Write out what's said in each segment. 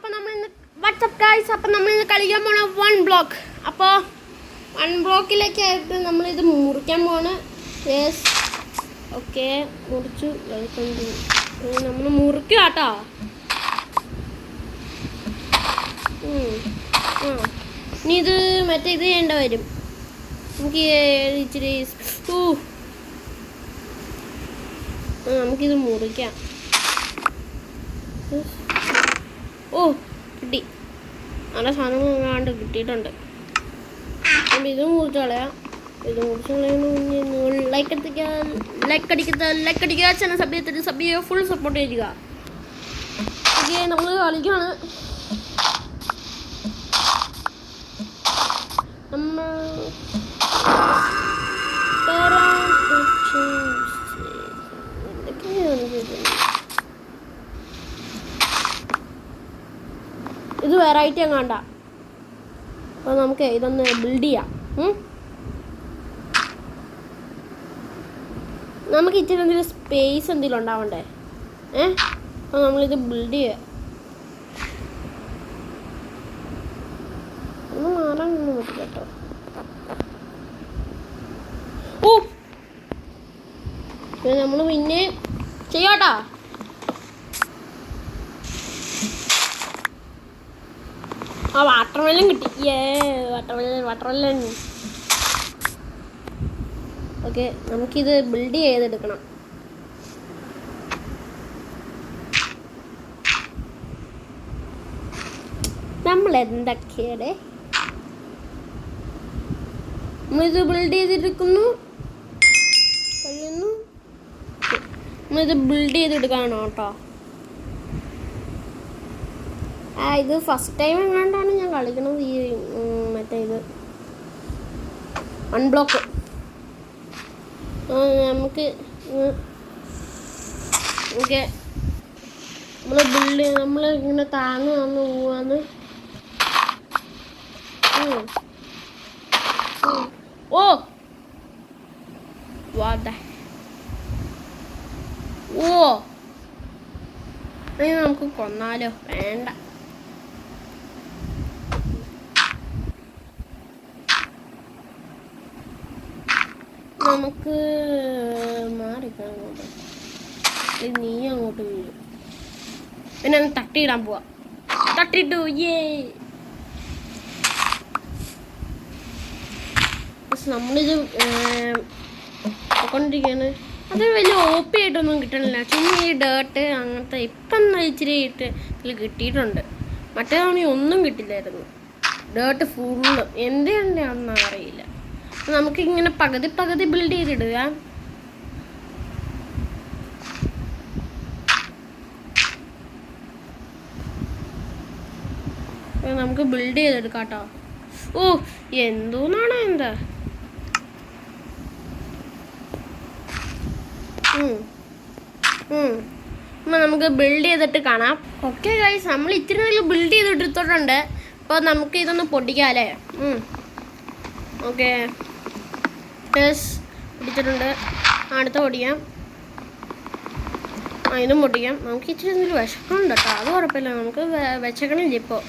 അപ്പോൾ നമ്മൾ ഇന്ന് വാട്സ്ആപ്പ് ഗൈസ്, അപ്പോൾ നമ്മൾ ഇന്ന് കളിക്കാൻ പോണ 1 ബ്ലോക്ക്. അപ്പോൾ 1 ബ്ലോക്കിലേക്കായിട്ട് നമ്മളിത് മുറിക്കാൻ പോണ്. യെസ്, ഓക്കെ, മുറിച്ചു. നമ്മൾ മുറിക്കുക കേട്ടോ. ഇനി ഇത് മറ്റേ ഇത് ചെയ്യേണ്ട വരും. നമുക്ക് ഇച്ചിരി നമുക്കിത് മുറിക്കാം. ഓ, കിട്ടി. നല്ല സാധനങ്ങൾ കാണാണ്ട് കിട്ടിയിട്ടുണ്ട്. അപ്പം ഇത് മുറിച്ച് കളയാം. ഇത് മുറിച്ച് കളയുന്ന ലൈക്ക് അടിക്കുക ചാനൽ സബ്ബിയെ ഫുൾ സപ്പോർട്ട് ചെയ്യുക. ഓക്കെ, നമ്മൾ കളിക്കുകയാണ്. ഇത് വെറൈറ്റി അങ്ങാണ്ട. അപ്പോൾ നമുക്ക് ഇതൊന്ന് ബിൽഡ് ചെയ്യാം. നമുക്ക് ഇച്ചിരി എന്തെങ്കിലും സ്പേസ് എന്തെങ്കിലും ഉണ്ടാവണ്ടേ? അപ്പോൾ നമ്മളിത് ബിൽഡ് ചെയ്യാം. ഒന്ന് മാറാനൊന്നും പറ്റില്ല കേട്ടോ. ഓ, നമ്മൾ പിന്നെ ചെയ്യാട്ടോ. ആ വാട്ടർമെലൻ കിട്ടി. വാട്ടർമെലൻ. ഓക്കെ, നമുക്കിത് ബിൽഡ് ചെയ്തെടുക്കണം. നമ്മൾ എന്തൊക്കെയാണ് നമ്മളിത് ബിൽഡ് ചെയ്തെടുക്കുന്നു, കഴിയുന്നു. നമ്മളിത് ബിൽഡ് ചെയ്തെടുക്കാനോ കേട്ടോ. ഇത് ഫസ്റ്റ് ടൈം എങ്ങാണ്ടാണ് ഞാൻ കളിക്കണത് ഈ മറ്റേ ഇത് 1 ബ്ലോക്ക്. നമുക്ക് ഓക്കെ, നമ്മൾ ഇങ്ങനെ താങ്ങ് വന്ന് പോവാന്ന്. ഓ വാട്ടെ. ഓ, നമുക്ക് കൊന്നാലോ? വേണ്ട. നമുക്ക് മാറിക്കാൻ അങ്ങോട്ട്. നീ അങ്ങോട്ട് വീഴും. പിന്നെ തട്ടിയിടാൻ പോവാ. തട്ടിട്ടു. നമ്മളിത് കൊണ്ടിരിക്കുകയാണ്. അത് വലിയ OP ആയിട്ടൊന്നും കിട്ടണില്ല. ചുമ്മാ ഈ ഡേർട്ട് അങ്ങനത്തെ ഇപ്പം ഇച്ചിരി ഇട്ട് ഇതിൽ കിട്ടിയിട്ടുണ്ട്. മറ്റേതാണെങ്കിൽ ഒന്നും കിട്ടില്ലായിരുന്നു. ഡേർട്ട് ഫുള്ള് എന്തിനാണെന്ന് അറിയില്ല. നമുക്കിങ്ങനെ പകുതി ബിൽഡ് ചെയ്തിടുക. നമുക്ക് ബിൽഡ് ചെയ്തെടുക്കാം കേട്ടോ. ഓ, എന്തോന്നാണ് എന്താ. നമുക്ക് ബിൽഡ് ചെയ്തിട്ട് കാണാം. ഓക്കെ ഗൈസ്, നമ്മൾ ഇത്തിരി നല്ല ബിൽഡ് ചെയ്തിട്ടിട്ടുണ്ട്. അപ്പോൾ നമുക്ക് ഇതൊന്ന് പൊട്ടിക്കാം അല്ലേ? ഓക്കെ, പൊട്ടിച്ചിട്ടുണ്ട്. അടുത്ത പൊടിക്കാം. ഇതും പൊട്ടിക്കാം. നമുക്ക് ഇച്ചിരി എന്തെങ്കിലും വിശക്കുന്നുണ്ട് കേട്ടോ. അത് കുഴപ്പമില്ല, നമുക്ക് വിശക്കണില്ല ഇപ്പോൾ.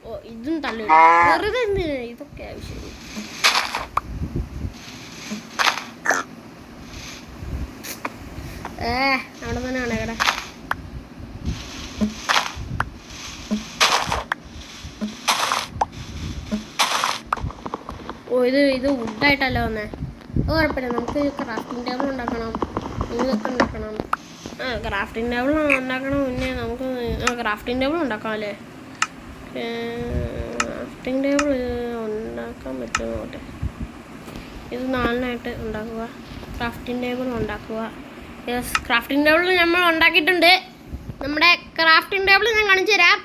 ഓ, ഇതും തള്ളി വെറുതെ ഇതൊക്കെ ആവശ്യം. അവിടെ തന്നെയാണ് കട. ഓ, ഇത് വുഡായിട്ടല്ല വന്നേ. അത് കുഴപ്പമില്ല, നമുക്ക് ക്രാഫ്റ്റിംഗ് ടേബിൾ ഉണ്ടാക്കണം. ഇതൊക്കെ ഉണ്ടാക്കണം. ക്രാഫ്റ്റിംഗ് ടേബിൾ ഉണ്ടാക്കണം. പിന്നെ നമുക്ക് ക്രാഫ്റ്റിംഗ് ടേബിൾ ഉണ്ടാക്കാം അല്ലേ? ക്രാഫ്റ്റിംഗ് ടേബിൾ ഉണ്ടാക്കാൻ പറ്റുമോ നോട്ടെ. ഇത് 4 ഉണ്ടാക്കുക. ക്രാഫ്റ്റിംഗ് ടേബിൾ ഉണ്ടാക്കുക. യെസ്, ക്രാഫ്റ്റിംഗ് ടേബിൾ നമ്മൾ ഉണ്ടാക്കിയിട്ടുണ്ട്. നമ്മുടെ ക്രാഫ്റ്റിംഗ് ടേബിൾ ഞാൻ കാണിച്ചു തരാം.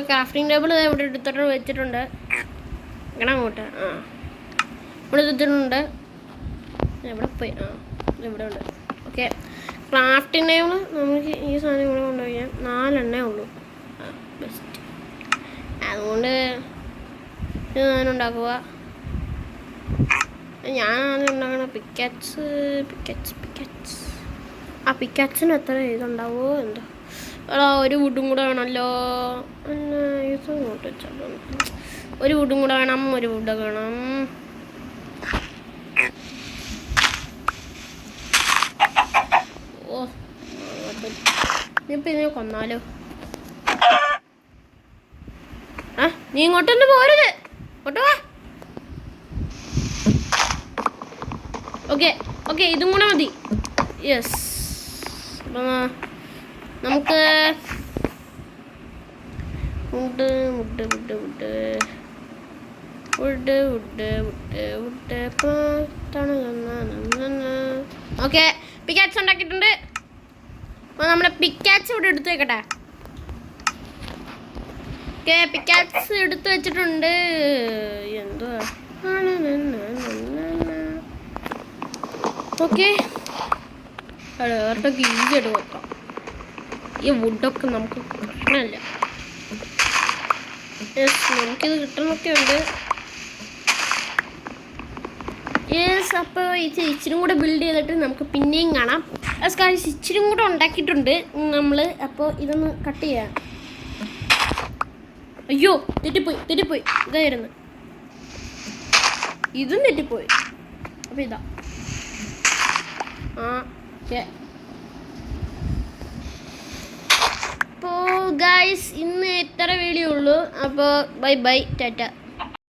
ക്രാഫ്റ്റിംഗ് ടേബിൾ ഇവിടെ എടുത്തിട്ട് വെച്ചിട്ടുണ്ട്. അങ്ങോട്ട് ഇവിടെ വെച്ചിട്ടുണ്ട്. എവിടെ പോയി? ഇവിടെ ഉണ്ട്. ഓക്കെ, ക്രാഫ്റ്റിംഗ് ടേബിൾ നമുക്ക് ഈ സാധനം ഇവിടെ കൊണ്ടുപോയാൽ 4 ഉള്ളൂ. ബെസ്റ്റ്. അതുകൊണ്ട് ഇത് ഞാനുണ്ടാക്കുക. ഞാൻ ആദ്യം ഉണ്ടാക്കണ പിക്കറ്റ്സ് ആ പിക്കാക്സിന് എത്ര ഇതുണ്ടാവോ എന്തോ. എടാ ഒരു വുഡും കൂടെ വേണമല്ലോ. ഇത് ഇങ്ങോട്ട് വെച്ചാൽ ഒരു വുഡും കൂടെ വേണം. ഒരു വുഡ് വേണം. ഓ ഇനിയിപ്പോൾ ഇതിനെ കൊന്നാലോ? ആ നീ ഇങ്ങോട്ടൊന്ന് പോരുത്. ഇങ്ങോട്ട് വാ. ഓക്കെ ഓക്കെ ഇതും കൂടെ മതി. യെസ്. അപ്പം നമുക്ക് wood wood wood wood wood wood wood wood okay pickaxe ഉണ്ടാക്കിയിട്ടുണ്ട്. അപ്പോൾ നമ്മുടെ പിക്കാക്സ് ഇവിടെ എടുത്ത് വെക്കട്ടെ. ഓക്കെ പിക്കാക്സ് എടുത്ത് വെച്ചിട്ടുണ്ട്. എന്തുവാ ഓക്കെ വേറൊക്കെ ഈസി ആയിട്ട് വെക്കാം. ഈ വുഡൊക്കെ നമുക്ക് പ്രശ്നമില്ല. യെസ് നമുക്കിത് കിട്ടണമൊക്കെ ഉണ്ട്. യെസ് അപ്പോൾ ഇത് ഇച്ചിരും കൂടെ ബിൽഡ് ചെയ്തിട്ട് നമുക്ക് പിന്നെയും കാണാം. ഗായ്സ് ഇച്ചിരും കൂടെ ഉണ്ടാക്കിയിട്ടുണ്ട് നമ്മൾ. അപ്പോൾ ഇതൊന്ന് കട്ട് ചെയ്യാം. അയ്യോ തെറ്റിപ്പോയി തെറ്റിപ്പോയി. ഇതായിരുന്നു ഇതും തെറ്റിപ്പോയി. അപ്പോൾ ഇതാ ഓക്കെ. അപ്പോൾ ഗായ്സ് ഇന്ന് ഇത്ര വീഡിയോ ഉള്ളൂ. അപ്പോൾ ബൈ ബൈ ടാറ്റ.